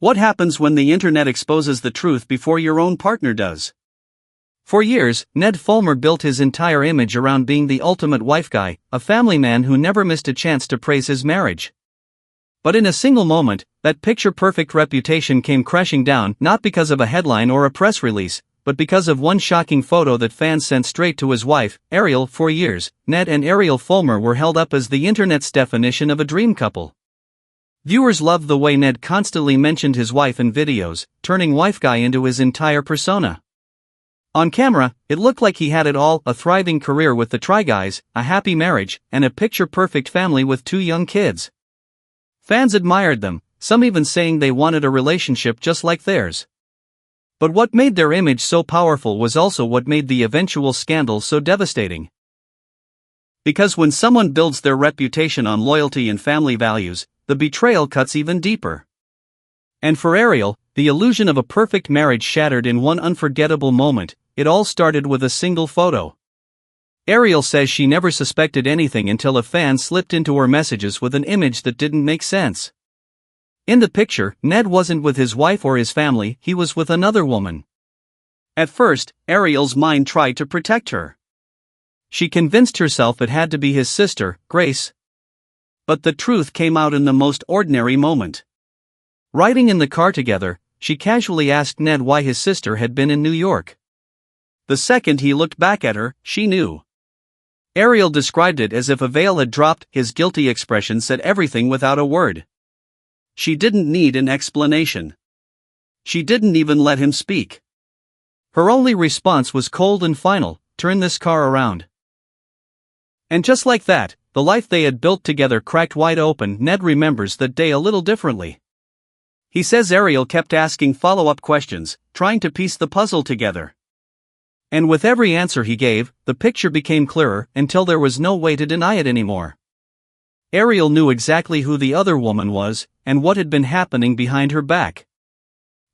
What happens when the internet exposes the truth before your own partner does? For years, Ned Fulmer built his entire image around being the ultimate wife guy, a family man who never missed a chance to praise his marriage. But in a single moment, that picture-perfect reputation came crashing down, not because of a headline or a press release, but because of one shocking photo that fans sent straight to his wife, Ariel. For years, Ned and Ariel Fulmer were held up as the internet's definition of a dream couple. Viewers loved the way Ned constantly mentioned his wife in videos, turning wife guy into his entire persona. On camera, it looked like he had it all: a thriving career with the Try Guys, a happy marriage, and a picture-perfect family with 2 young kids. Fans admired them, some even saying they wanted a relationship just like theirs. But what made their image so powerful was also what made the eventual scandal so devastating. Because when someone builds their reputation on loyalty and family values, the betrayal cuts even deeper. And for Ariel, the illusion of a perfect marriage shattered in one unforgettable moment. It all started with a single photo. Ariel says she never suspected anything until a fan slipped into her messages with an image that didn't make sense. In the picture, Ned wasn't with his wife or his family, he was with another woman. At first, Ariel's mind tried to protect her. She convinced herself it had to be his sister, Grace. But the truth came out in the most ordinary moment. Riding in the car together, she casually asked Ned why his sister had been in New York. The second he looked back at her, she knew. Ariel described it as if a veil had dropped. His guilty expression said everything without a word. She didn't need an explanation. She didn't even let him speak. Her only response was cold and final: turn this car around. And just like that, the life they had built together cracked wide open. Ned remembers that day a little differently. He says Ariel kept asking follow-up questions, trying to piece the puzzle together. And with every answer he gave, the picture became clearer, until there was no way to deny it anymore. Ariel knew exactly who the other woman was, and what had been happening behind her back.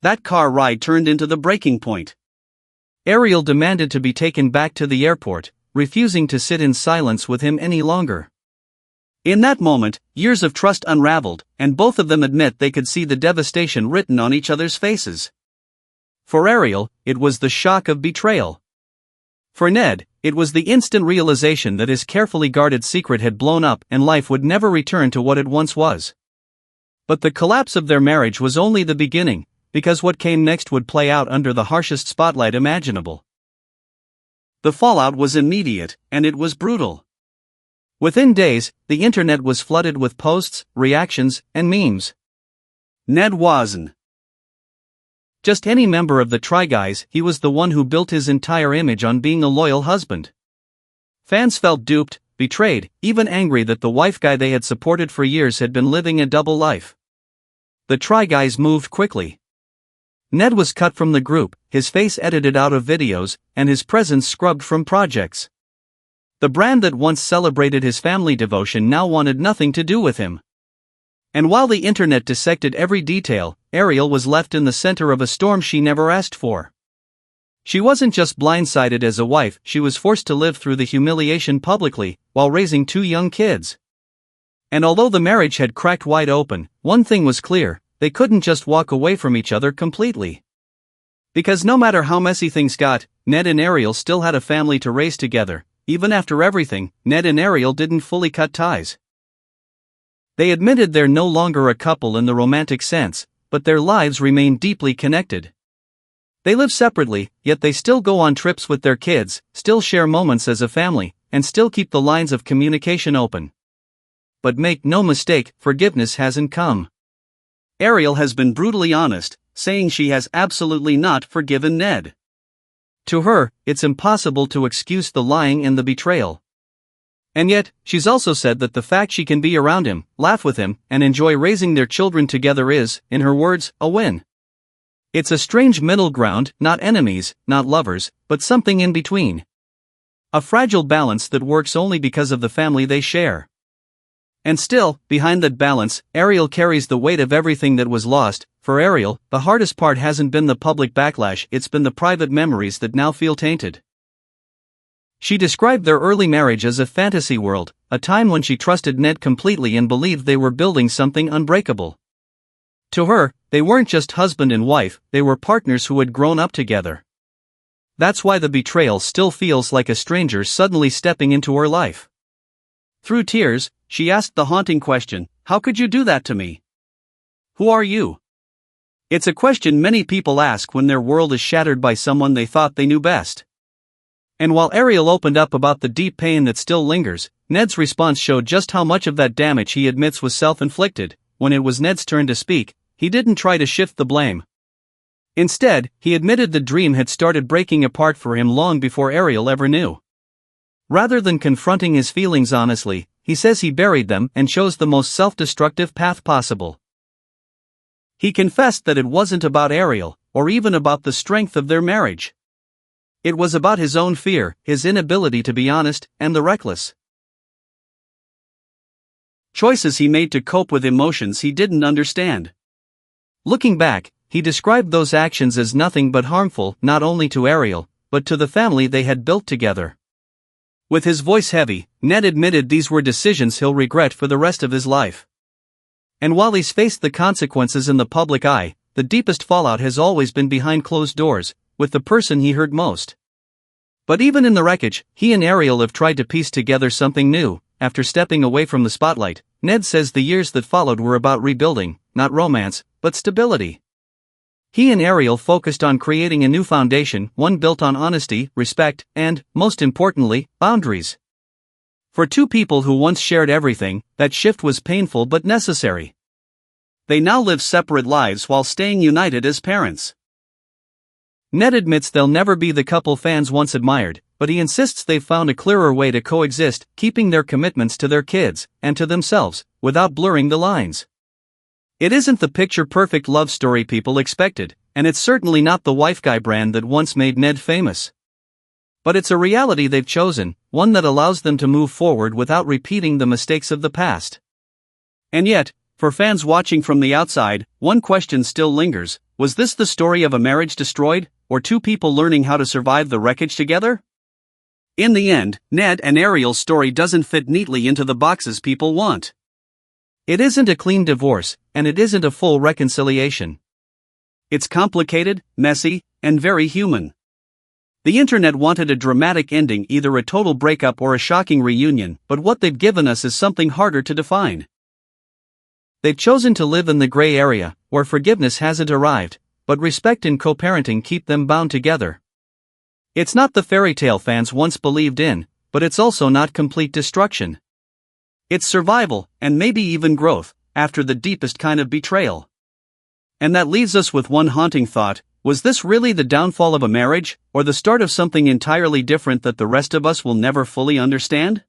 That car ride turned into the breaking point. Ariel demanded to be taken back to the airport, refusing to sit in silence with him any longer. In that moment, years of trust unraveled, and both of them admit they could see the devastation written on each other's faces. For Ariel, it was the shock of betrayal. For Ned, it was the instant realization that his carefully guarded secret had blown up and life would never return to what it once was. But the collapse of their marriage was only the beginning, because what came next would play out under the harshest spotlight imaginable. The fallout was immediate, and it was brutal. Within days, the internet was flooded with posts, reactions, and memes. Ned wasn't just any member of the Try Guys, he was the one who built his entire image on being a loyal husband. Fans felt duped, betrayed, even angry that the wife guy they had supported for years had been living a double life. The Try Guys moved quickly. Ned was cut from the group, his face edited out of videos, and his presence scrubbed from projects. The brand that once celebrated his family devotion now wanted nothing to do with him. And while the internet dissected every detail, Ariel was left in the center of a storm she never asked for. She wasn't just blindsided as a wife, she was forced to live through the humiliation publicly, while raising 2 young kids. And although the marriage had cracked wide open, one thing was clear: they couldn't just walk away from each other completely. Because no matter how messy things got, Ned and Ariel still had a family to raise together. Even after everything, Ned and Ariel didn't fully cut ties. They admitted they're no longer a couple in the romantic sense, but their lives remain deeply connected. They live separately, yet they still go on trips with their kids, still share moments as a family, and still keep the lines of communication open. But make no mistake, forgiveness hasn't come. Ariel has been brutally honest, saying she has absolutely not forgiven Ned. To her, it's impossible to excuse the lying and the betrayal. And yet, she's also said that the fact she can be around him, laugh with him, and enjoy raising their children together is, in her words, a win. It's a strange middle ground, not enemies, not lovers, but something in between. A fragile balance that works only because of the family they share. And still, behind that balance, Ariel carries the weight of everything that was lost. For Ariel, the hardest part hasn't been the public backlash, it's been the private memories that now feel tainted. She described their early marriage as a fantasy world, a time when she trusted Ned completely and believed they were building something unbreakable. To her, they weren't just husband and wife, they were partners who had grown up together. That's why the betrayal still feels like a stranger suddenly stepping into her life. Through tears, she asked the haunting question, "How could you do that to me? Who are you?" It's a question many people ask when their world is shattered by someone they thought they knew best. And while Ariel opened up about the deep pain that still lingers, Ned's response showed just how much of that damage he admits was self-inflicted. When it was Ned's turn to speak, he didn't try to shift the blame. Instead, he admitted the dream had started breaking apart for him long before Ariel ever knew. Rather than confronting his feelings honestly, he says he buried them and chose the most self-destructive path possible. He confessed that it wasn't about Ariel, or even about the strength of their marriage. It was about his own fear, his inability to be honest, and the reckless choices he made to cope with emotions he didn't understand. Looking back, he described those actions as nothing but harmful, not only to Ariel, but to the family they had built together. With his voice heavy, Ned admitted these were decisions he'll regret for the rest of his life. And while he's faced the consequences in the public eye, the deepest fallout has always been behind closed doors, with the person he hurt most. But even in the wreckage, he and Ariel have tried to piece together something new. After stepping away from the spotlight, Ned says the years that followed were about rebuilding, not romance, but stability. He and Ariel focused on creating a new foundation, one built on honesty, respect, and, most importantly, boundaries. For two people who once shared everything, that shift was painful but necessary. They now live separate lives while staying united as parents. Ned admits they'll never be the couple fans once admired, but he insists they've found a clearer way to coexist, keeping their commitments to their kids, and to themselves, without blurring the lines. It isn't the picture-perfect love story people expected, and it's certainly not the wife guy brand that once made Ned famous. But it's a reality they've chosen, one that allows them to move forward without repeating the mistakes of the past. And yet, for fans watching from the outside, one question still lingers: was this the story of a marriage destroyed, or two people learning how to survive the wreckage together? In the end, Ned and Ariel's story doesn't fit neatly into the boxes people want. It isn't a clean divorce, and it isn't a full reconciliation. It's complicated, messy, and very human. The internet wanted a dramatic ending, either a total breakup or a shocking reunion, but what they've given us is something harder to define. They've chosen to live in the gray area, where forgiveness hasn't arrived, but respect and co-parenting keep them bound together. It's not the fairy tale fans once believed in, but it's also not complete destruction. It's survival, and maybe even growth, after the deepest kind of betrayal. And that leaves us with one haunting thought: was this really the downfall of a marriage, or the start of something entirely different that the rest of us will never fully understand?